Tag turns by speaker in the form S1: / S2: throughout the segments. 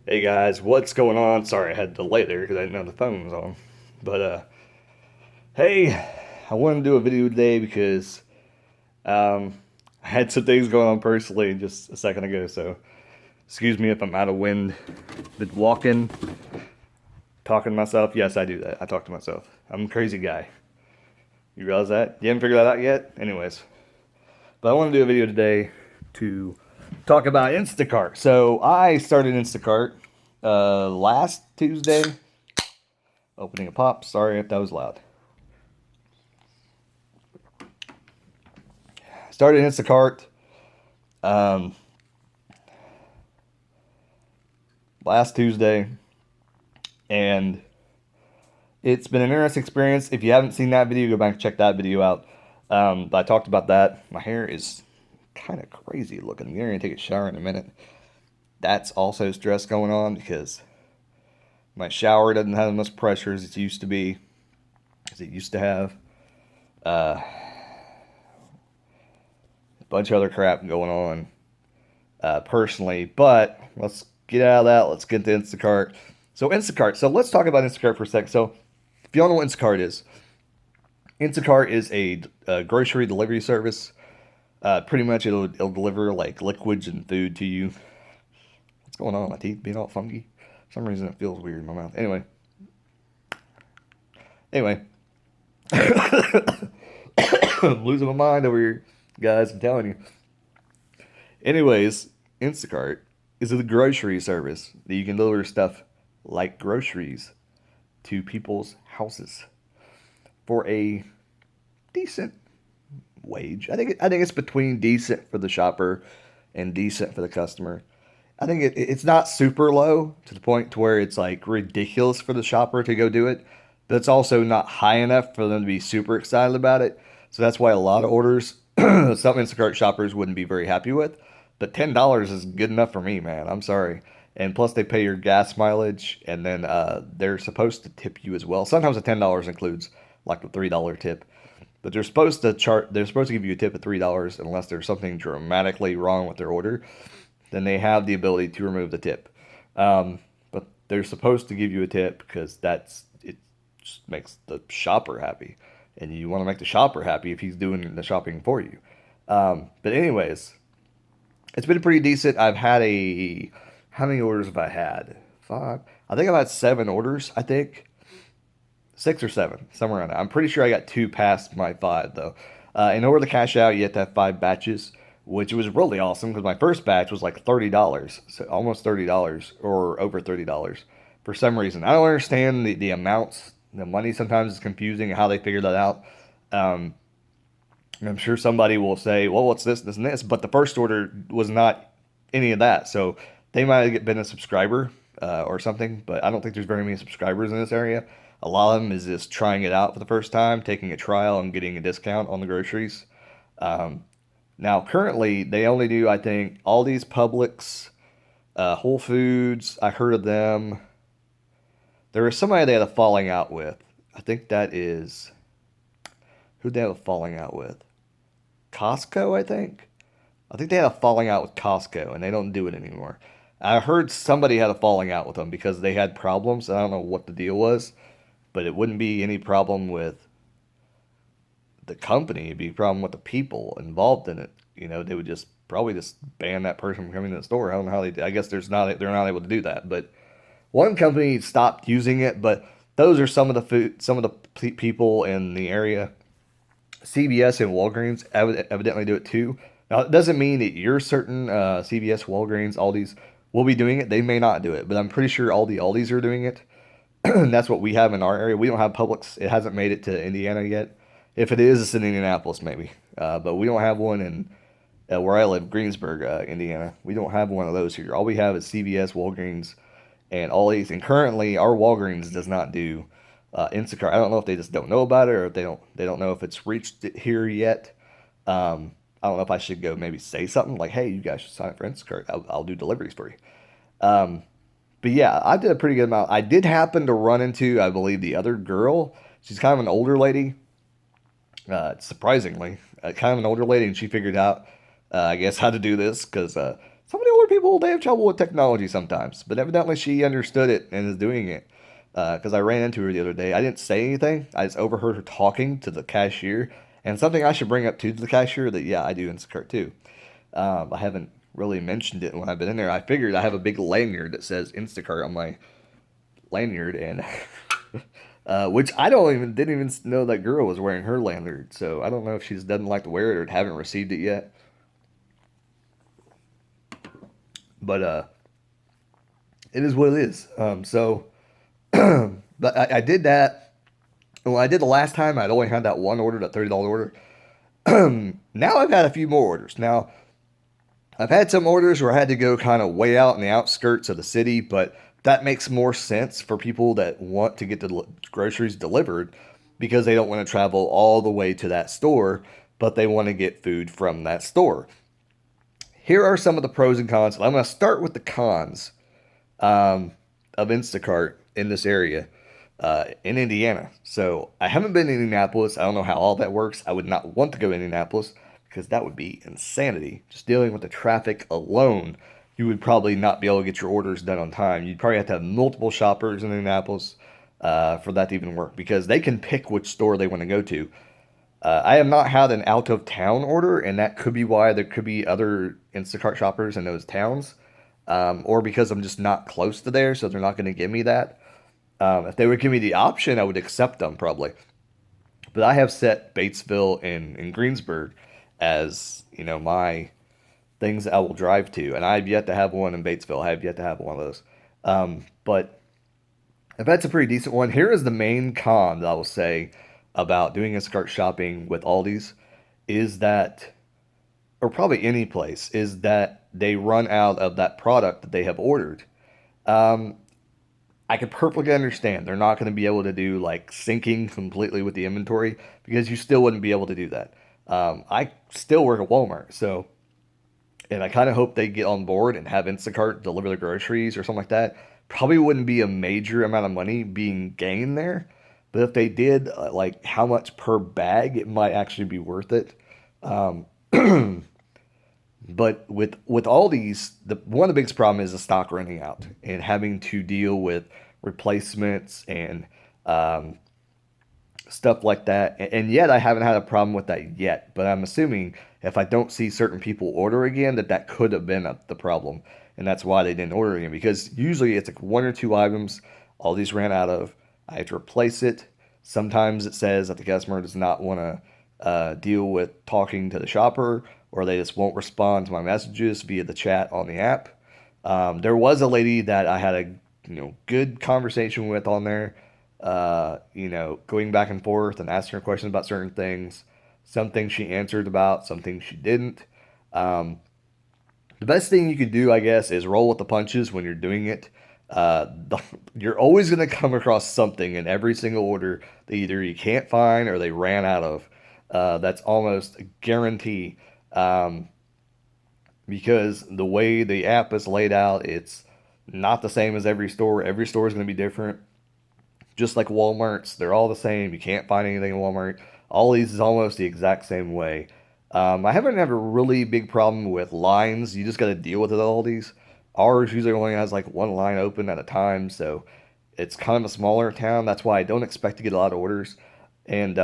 S1: Hey guys, what's going on? Sorry I had to delay there because I didn't know the phone was on. But hey, I wanted to do a video today because I had some things going on personally just a second ago. So excuse me if I'm out of wind. Been walking, talking to myself. Yes, I do that. I talk to myself. I'm a crazy guy. You realize that? You haven't figured that out yet? Anyways, but I want to do a video today to talk about Instacart. So I started Instacart last Tuesday. Opening a pop. Sorry if that was loud. Started Instacart um, last Tuesday, and it's been an interesting experience. If you haven't seen that video, go back and check that video out. I talked about that. My hair is kind of crazy looking. I'm going to take a shower in a minute. That's also stress going on because my shower doesn't have as much pressure as it used to be, as it used to have. A bunch of other crap going on personally, but let's get out of that. Let's get to Instacart. So Instacart. So let's talk about Instacart for a second. So if you don't know what Instacart is a grocery delivery service. Pretty much it'll deliver like liquids and food to you. What's going on? My teeth being all funky. For some reason it feels weird in my mouth. Anyway, I'm losing my mind over here, guys. I'm telling you. Anyways, Instacart is a grocery service that you can deliver stuff like groceries to people's houses for a decent wage. I think it's between decent for the shopper and decent for the customer. I think it's not super low to the point to where it's like ridiculous for the shopper to go do it, but it's also not high enough for them to be super excited about it. So that's why a lot of orders some Instacart shoppers wouldn't be very happy with. But $10 is good enough for me, man. I'm sorry. And plus, they pay your gas mileage, and then they're supposed to tip you as well. Sometimes the $10 includes like the $3 tip, but they're supposed to chart. They're supposed to give you a tip of $3 unless there's something dramatically wrong with their order. Then they have the ability to remove the tip. But they're supposed to give you a tip because it just makes the shopper happy, and you want to make the shopper happy if he's doing the shopping for you. But anyways, it's been pretty decent. I've had how many orders have I had? Five. I think I've had 7 orders. I think 6 or 7, somewhere around there. I'm pretty sure I got 2 past my 5 though. In order to cash out, you have to have 5 batches, which was really awesome because my first batch was like $30, so almost $30 or over $30 for some reason. I don't understand the amounts. The money sometimes is confusing how they figure that out. Um, I'm sure somebody will say, well, what's this, this, and this? But the first order was not any of that. So they might have been a subscriber or something, but I don't think there's very many subscribers in this area. A lot of them is just trying it out for the first time, taking a trial and getting a discount on the groceries. Um, Now, currently, they only do, I think, Aldi's, Publix, Whole Foods. I heard of them. There was somebody they had a falling out with. I think that is, who'd they have a falling out with? Costco, I think. I think they had a falling out with Costco, and they don't do it anymore. I heard somebody had a falling out with them because they had problems. I don't know what the deal was, but it wouldn't be any problem with the company. It'd be a problem with the people involved in it. They would just probably just ban that person from coming to the store. I don't know how they. I guess they're not able to do that. But one company stopped using it. But those are some of the people in the area. CVS and Walgreens evidently do it too. Now, it doesn't mean that your certain CVS, Walgreens, Aldi's will be doing it. They may not do it, but I'm pretty sure all the Aldi's are doing it. And that's what we have in our area. We don't have Publix. It hasn't made it to Indiana yet. If it is, it's in Indianapolis maybe. But we don't have one in where I live, Greensburg, Indiana. We don't have one of those here. All we have is CVS, Walgreens, and Aldi's. And currently, our Walgreens does not do Instacart. I don't know if they just don't know about it or if they don't know if it's reached it here yet. I don't know if I should go maybe say something like, "Hey, you guys should sign up for Instacart. I'll do deliveries for you." Um, but yeah, I did a pretty good amount. I did happen to run into, I believe, the other girl. She's kind of an older lady, surprisingly, kind of an older lady, and she figured out, I guess, how to do this because some of the older people, they have trouble with technology sometimes, but evidently she understood it and is doing it. Because I ran into her the other day. I didn't say anything. I just overheard her talking to the cashier, and something I should bring up to the cashier that yeah, I do Instacart too. I haven't really mentioned it when I've been in there. I figured I have a big lanyard that says Instacart on my lanyard, and which I don't even didn't even know that girl was wearing her lanyard. So I don't know if she just doesn't like to wear it or haven't received it yet. But it is what it is. But I did that. When I did the last time, I'd only had that one order, that $30 order. Now I've had a few more orders. Now I've had some orders where I had to go kind of way out in the outskirts of the city, but that makes more sense for people that want to get the groceries delivered because they don't want to travel all the way to that store, but they want to get food from that store. Here are some of the pros and cons. I'm going to start with the cons of Instacart in this area in Indiana. So I haven't been to Indianapolis. I don't know how all that works. I would not want to go to Indianapolis because that would be insanity. Just dealing with the traffic alone, you would probably not be able to get your orders done on time. You'd probably have to have multiple shoppers in Indianapolis for that to even work because they can pick which store they want to go to. I have not had an out of town order, and that could be why there could be other Instacart shoppers in those towns, or because I'm just not close to there, so they're not going to give me that. If they would give me the option, I would accept them probably. But I have set Batesville and Greensburg as my things I will drive to, and I've yet to have one in Batesville. I have yet to have one of those. But if that's a pretty decent one, here is the main con that I will say about doing Instacart shopping with Aldi's is that, or probably any place, is that they run out of that product that they have ordered. Um, I could perfectly understand they're not going to be able to do like syncing completely with the inventory because you still wouldn't be able to do that. I still work at Walmart, so and I kind of hope they get on board and have Instacart deliver the groceries or something like that. Probably wouldn't be a major amount of money being gained there, but if they did, like how much per bag, it might actually be worth it. Um, but with all these, the one of the biggest problem is the stock running out and having to deal with replacements and um, stuff like that. And yet I haven't had a problem with that yet. But I'm assuming if I don't see certain people order again, that could have been the problem, and that's why they didn't order again. Because usually it's like one or two items all these ran out of. I have to replace it. Sometimes it says that the customer does not want to deal with talking to the shopper, or they just won't respond to my messages via the chat on the app. There was a lady that I had a good conversation with on there, going back and forth and asking her questions about certain things. Some things she answered about, some things she didn't. Um, the best thing you could do, I guess, is roll with the punches when you're doing it. You're always going to come across something in every single order that either you can't find or they ran out of. That's almost a guarantee. Um, because the way the app is laid out, it's not the same as every store. Every store is going to be different. Just like Walmart's, they're all the same. You can't find anything in Walmart. All these is almost the exact same way. I haven't had a really big problem with lines. You just got to deal with it all these. Ours usually only has like one line open at a time, so it's kind of a smaller town. That's why I don't expect to get a lot of orders. And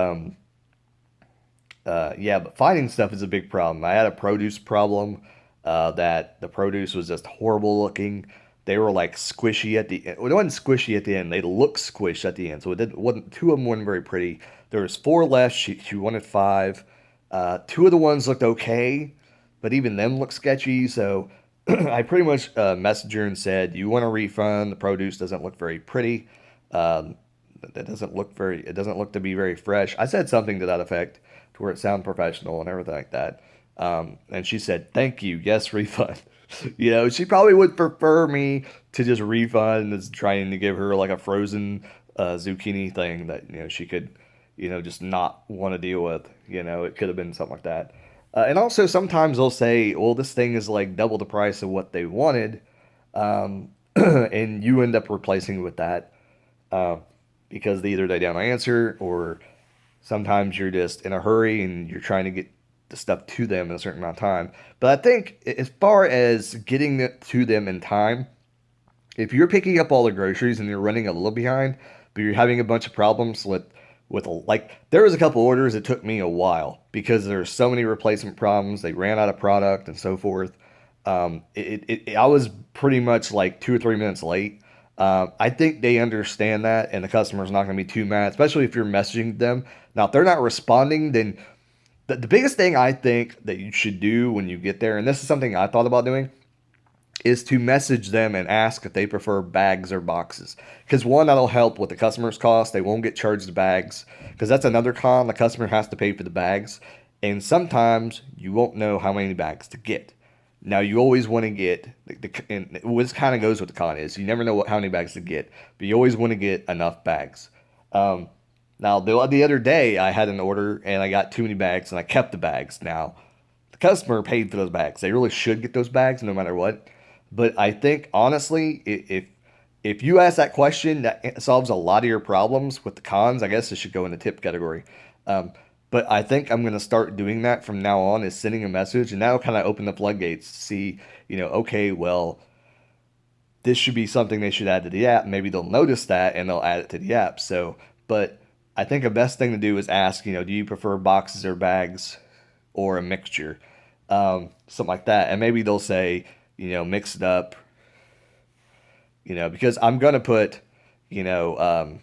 S1: yeah, but finding stuff is a big problem. I had a produce problem that the produce was just horrible looking. They were like squishy at the end. Well, it wasn't squishy at the end. They looked squished at the end. So it didn't, wasn't two of them weren't very pretty. There was four left. She wanted five. Two of the ones looked okay, but even them looked sketchy. So I pretty much messaged her and said, "You want a refund? The produce doesn't look very pretty. Um, that doesn't look very. It doesn't look to be very fresh." I said something to that effect, to where it sounded professional and everything like that. And she said, "Thank you. Yes, refund." She probably would prefer me to just refund as trying to give her like a frozen zucchini thing that she could just not want to deal with. It could have been something like that. And also sometimes they'll say, "Well, this thing is like double the price of what they wanted," and you end up replacing with that uh, because either they don't answer, or sometimes you're just in a hurry and you're trying to get the stuff to them in a certain amount of time. But I think as far as getting it to them in time, if you're picking up all the groceries and you're running a little behind, but you're having a bunch of problems with like there was a couple orders that took me a while because there's so many replacement problems. They ran out of product and so forth. I was pretty much like 2 or 3 minutes late. I think they understand that, and the customer's not going to be too mad, especially if you're messaging them. Now, if they're not responding, then the biggest thing I think that you should do when you get there, and this is something I thought about doing, is to message them and ask if they prefer bags or boxes. Because one, that'll help with the customer's cost. They won't get charged the bags. Because that's another con. The customer has to pay for the bags. And sometimes you won't know how many bags to get. Now you always want to get, and this kind of goes with the con is you never know how many bags to get, but you always want to get enough bags. Um, Now the other day I had an order and I got too many bags and I kept the bags. Now the customer paid for those bags. They really should get those bags no matter what. But I think honestly, if you ask that question, that solves a lot of your problems with the cons. I guess it should go in the tip category. Um, but I think I'm going to start doing that from now on is sending a message, and that'll kind of open the floodgates to see, okay, well, this should be something they should add to the app. Maybe they'll notice that and they'll add it to the app. So, but I think the best thing to do is ask, do you prefer boxes or bags or a mixture? Something like that. And maybe they'll say, mix it up, because I'm going to put, you know, um,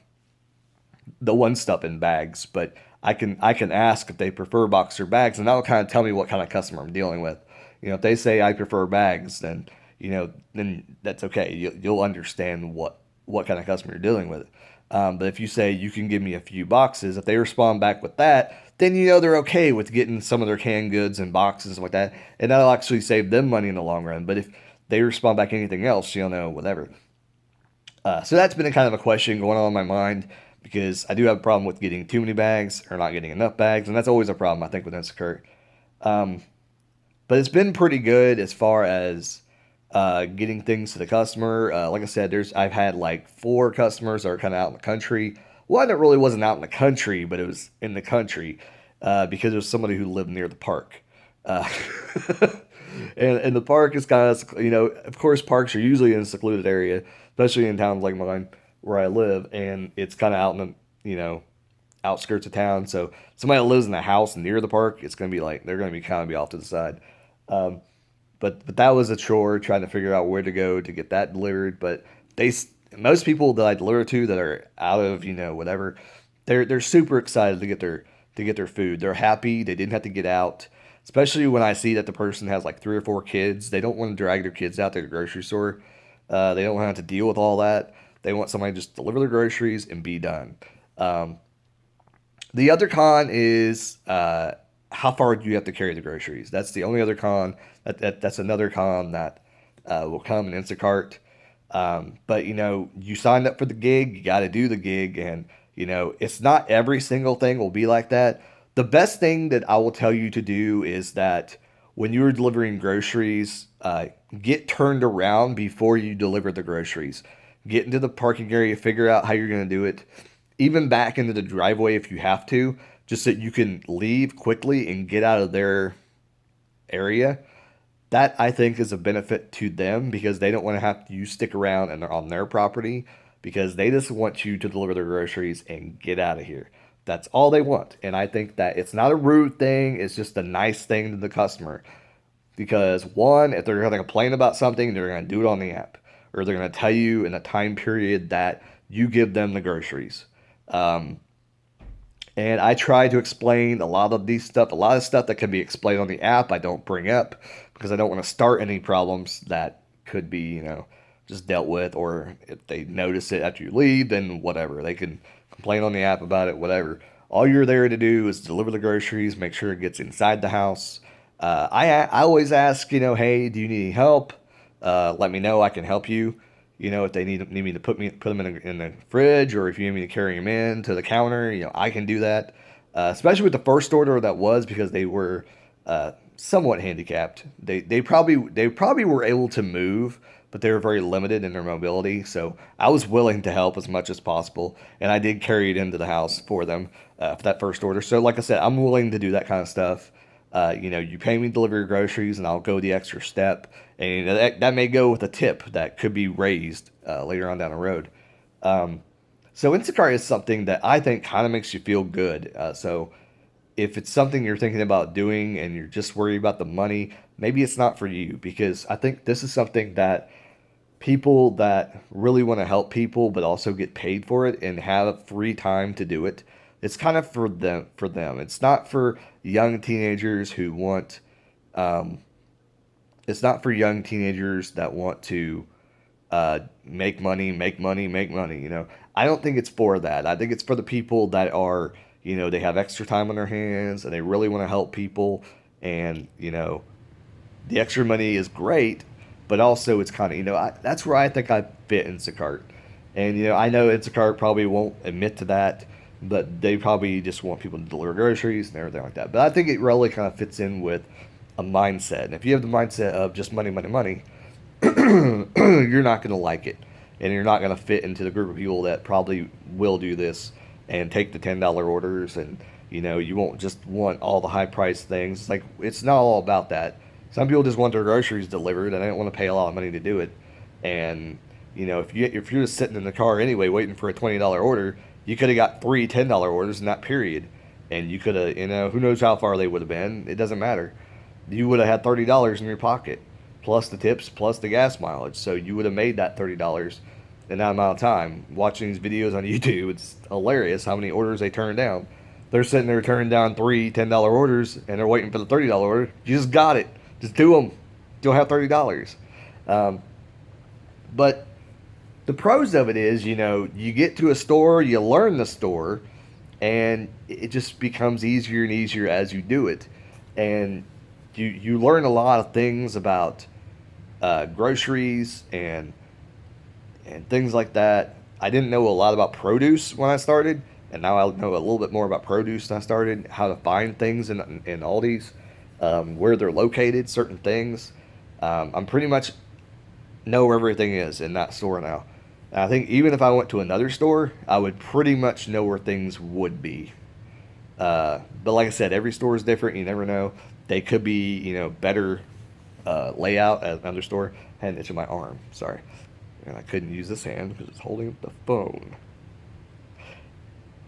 S1: the one stuff in bags, but I can ask if they prefer box or bags, and that'll kind of tell me what kind of customer I'm dealing with. If they say I prefer bags, then that's okay. You'll understand what kind of customer you're dealing with. But if you say you can give me a few boxes, if they respond back with that, then they're okay with getting some of their canned goods and boxes and stuff like that, and that'll actually save them money in the long run. But if they respond back anything else, whatever. So that's been a kind of a question going on in my mind because I do have a problem with getting too many bags or not getting enough bags, and that's always a problem I think with Instacart. Um, but it's been pretty good as far as getting things to the customer. Like I said, I've had like four customers that are kind of out in the country. One that really wasn't out in the country, but it was in the country because it was somebody who lived near the park. Uh, and the park is kind of, of course, parks are usually in a secluded area, especially in towns like mine where I live, and it's kind of out in the, outskirts of town. So somebody that lives in a house near the park, it's going to be like they're going to be kind of be off to the side. Um, but that was a chore trying to figure out where to go to get that delivered. But most people that I deliver to that are out of whatever, they're super excited to get their food. They're happy they didn't have to get out. Especially when I see that the person has like 3 or 4 kids, they don't want to drag their kids out to the grocery store. They don't want to have to deal with all that. They want somebody to just deliver their groceries and be done. Um, the other con is how far do you have to carry the groceries? That's the only other con. That's another con that will come in Instacart. But you signed up for the gig, you got to do the gig, and it's not every single thing will be like that. The best thing that I will tell you to do is that when you're delivering groceries, get turned around before you deliver the groceries. Get into the parking area, figure out how you're going to do it, even back into the driveway if you have to, just so you can leave quickly and get out of their area. That I think is a benefit to them because they don't want to have you stick around and they're on their property because they just want you to deliver their groceries and get out of here. That's all they want. And I think that it's not a rude thing, it's just a nice thing to the customer. Because one, if they're going to complain about something, they're going to do it on the app. Or they're going to tell you in a time period that you give them the groceries. Um, and I try to explain a lot of stuff that can be explained on the app I don't bring up because I don't want to start any problems that could be, just dealt with. Or if they notice it after you leave, then whatever. They can complain on the app about it, whatever. All you're there to do is deliver the groceries, make sure it gets inside the house. I always ask, hey, do you need any help? Let me know. I can help you. If they need me to put them in the fridge, or if you need me to carry them in to the counter, I can do that. Especially with the first order that was because they were somewhat handicapped. They probably were able to move, but they were very limited in their mobility. So I was willing to help as much as possible, and I did carry it into the house for them for that first order. So like I said, I'm willing to do that kind of stuff. You pay me to deliver your groceries, and I'll go the extra step, and that may go with a tip that could be raised later on down the road. So Instacart is something that I think kind of makes you feel good. So if it's something you're thinking about doing and you're just worried about the money, maybe it's not for you, because I think this is something that people that really want to help people but also get paid for it and have free time to do it, it's kind of for them. It's not for young teenagers who want it's not for young teenagers that want to make money, make money, make money. I don't think it's for that. I think it's for the people that are, they have extra time on their hands and they really want to help people. And, the extra money is great, but also it's kind of, that's where I think I fit Instacart. And, I know Instacart probably won't admit to that, but they probably just want people to deliver groceries and everything like that. But I think it really kind of fits in with a mindset. And if you have the mindset of just money, money, money, you're not going to like it. And you're not going to fit into the group of people that probably will do this and take the $10 orders. And, you won't just want all the high price things. It's like, it's not all about that. Some people just want their groceries delivered and they don't want to pay a lot of money to do it. And, if you're just sitting in the car anyway waiting for a $20 order, you could have got three $10 orders in that period. And you could have, who knows how far they would have been. It doesn't matter. You would have had $30 in your pocket, plus the tips, plus the gas mileage. So you would have made that $30 in that amount of time. Watching these videos on YouTube, it's hilarious how many orders they turn down. They're sitting there turning down three $10 orders, and they're waiting for the $30 order. You just got it. Just do them. You'll have $30. But the pros of it is, you get to a store, you learn the store, and it just becomes easier and easier as you do it. And you learn a lot of things about groceries and things like that. I didn't know a lot about produce when I started, and now I know a little bit more about produce than I started. How to find things in Aldi's, where they're located, certain things. I'm pretty much know where everything is in that store now. And I think even if I went to another store, I would pretty much know where things would be. But like I said, every store is different. You never know. They could be, better layout at another store. I had an itch in my arm. Sorry. And I couldn't use this hand because it's holding up the phone.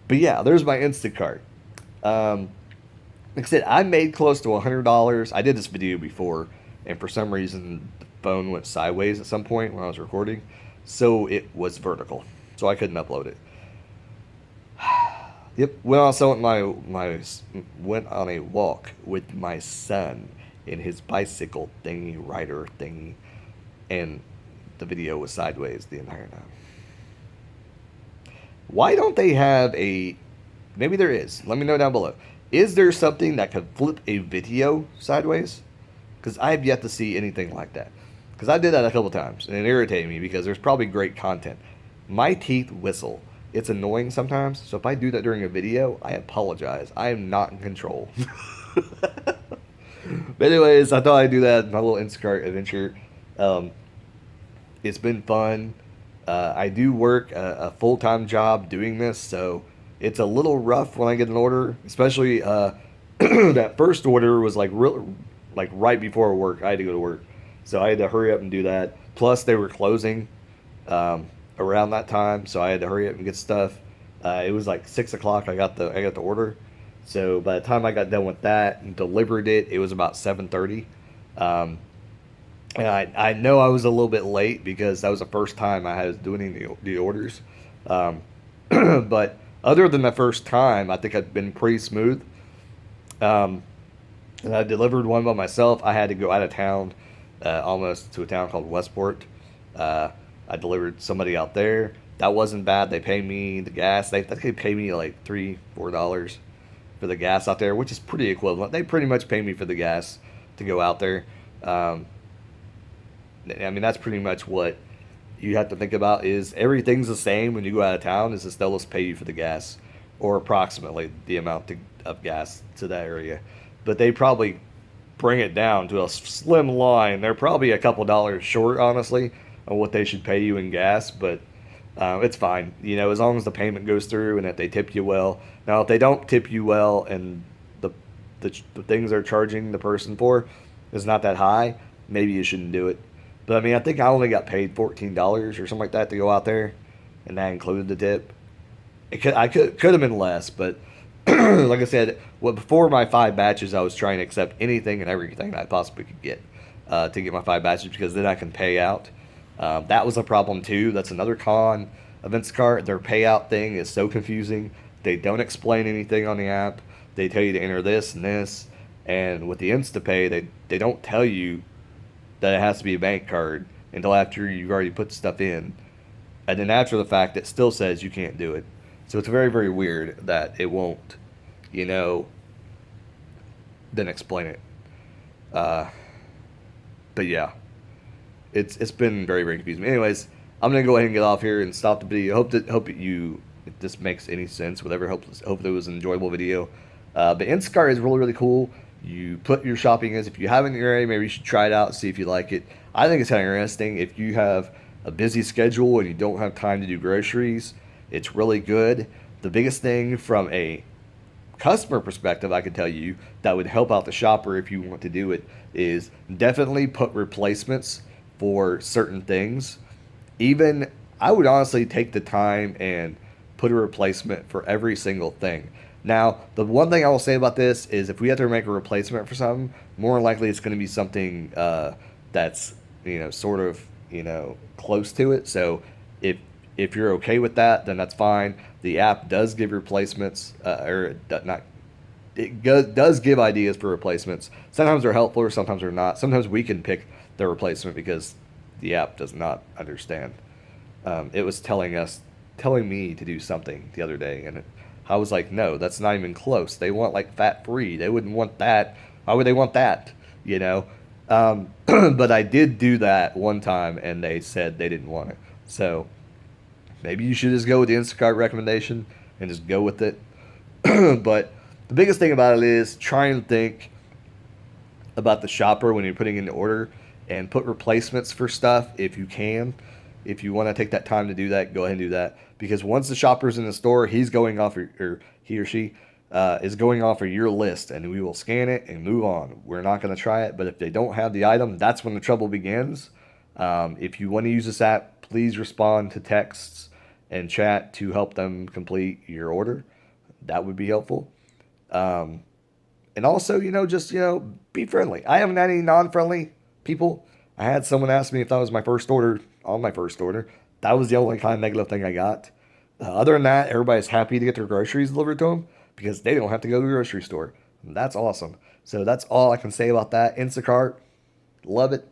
S1: But yeah, there's my Instacart. Like I said, I made close to $100. I did this video before, and for some reason, the phone went sideways at some point when I was recording. So it was vertical. So I couldn't upload it. Yep, went on a walk with my son in his bicycle thingy, rider thingy, and the video was sideways the entire time. Why don't they have maybe there is, let me know down below. Is there something that could flip a video sideways? Because I have yet to see anything like that. Because I did that a couple times, and it irritated me because there's probably great content. My teeth whistle. It's annoying sometimes, so if I do that during a video, I apologize. I am not in control. But anyways, I thought I'd do that, my little Instacart adventure. It's been fun. I do work a full-time job doing this, so it's a little rough when I get an order, especially that first order was like right before work. I had to go to work, so I had to hurry up and do that. Plus, they were closing around that time, so I had to hurry up and get stuff. It was like 6 o'clock. I got the order, so by the time I got done with that and delivered it, it was about 7:30. And I know I was a little bit late because that was the first time I was doing the orders. But other than the first time, I think I've been pretty smooth. And I delivered one by myself. I had to go out of town, almost to a town called Westport. I delivered somebody out there. That wasn't bad. They paid me the gas. They paid me like $3-4 for the gas out there, which is pretty equivalent. They pretty much pay me for the gas to go out there. I mean, that's pretty much what you have to think about is everything's the same when you go out of town. Is just they'll just pay you for the gas or approximately the amount of gas to that area. But they probably bring it down to a slim line. They're probably a couple dollars short, honestly, on what they should pay you in gas. But it's fine, as long as the payment goes through and if they tip you well. Now, if they don't tip you well and the the things they're charging the person for is not that high, maybe you shouldn't do it. But I mean, I think I only got paid $14 or something like that to go out there, and that included the tip. I could have been less, but like I said, well, before my 5 batches, I was trying to accept anything and everything I possibly could get to get my 5 batches because then I can pay out. That was a problem too. That's another con of Instacart. Their payout thing is so confusing. They don't explain anything on the app. They tell you to enter this and this, and with the InstaPay, they don't tell you that it has to be a bank card until after you've already put stuff in, and then after the fact, it still says you can't do it. So it's very, very weird that it won't, you know, then explain it. Uh, but yeah, it's been very, very confusing. Anyways, I'm gonna go ahead and get off here and stop the video. Hope that you if this makes any sense. Whatever. Hope it was an enjoyable video. But Instacart is really, really cool. You put your shopping as if you haven't already, maybe you should try it out, see if you like it. I think it's kind of interesting. If you have a busy schedule and you don't have time to do groceries, it's really good. The biggest thing from a customer perspective, I can tell you that would help out the shopper if you want to do it is definitely put replacements for certain things. Even I would honestly take the time and put a replacement for every single thing. Now, the one thing I will say about this is if we have to make a replacement for something, more likely it's going to be something that's sort of close to it. So if you're okay with that, then that's fine. The app does give replacements, or not. Does give ideas for replacements. Sometimes they're helpful, or sometimes they're not. Sometimes we can pick the replacement because the app does not understand. It was telling me to do something the other day, and I was like, no, that's not even close. They want like fat free. They wouldn't want that. Why would they want that? But I did do that one time, and they said they didn't want it. So maybe you should just go with the Instacart recommendation and just go with it. But the biggest thing about it is try and think about the shopper when you're putting in the order and put replacements for stuff if you can. If you want to take that time to do that, go ahead and do that. Because once the shopper's in the store, he's going off, or he or she is going off of your list, and we will scan it and move on. We're not going to try it, but if they don't have the item, that's when the trouble begins. If you want to use this app, please respond to texts and chat to help them complete your order. That would be helpful. And also, be friendly. I haven't had any non-friendly people. I had someone ask me if that was my first order on my first order. That was the only kind of negative thing I got. Other than that, everybody's happy to get their groceries delivered to them because they don't have to go to the grocery store. And that's awesome. So that's all I can say about that. Instacart, love it.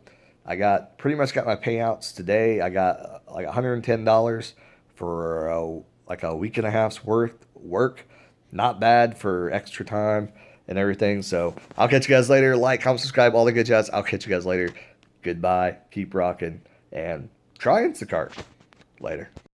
S1: Pretty much got my payouts today. I got like $110 for like a week and a half's worth work. Not bad for extra time and everything. So I'll catch you guys later. Like, comment, subscribe, all the good jazz. I'll catch you guys later. Goodbye. Keep rocking and try Instacart. Later.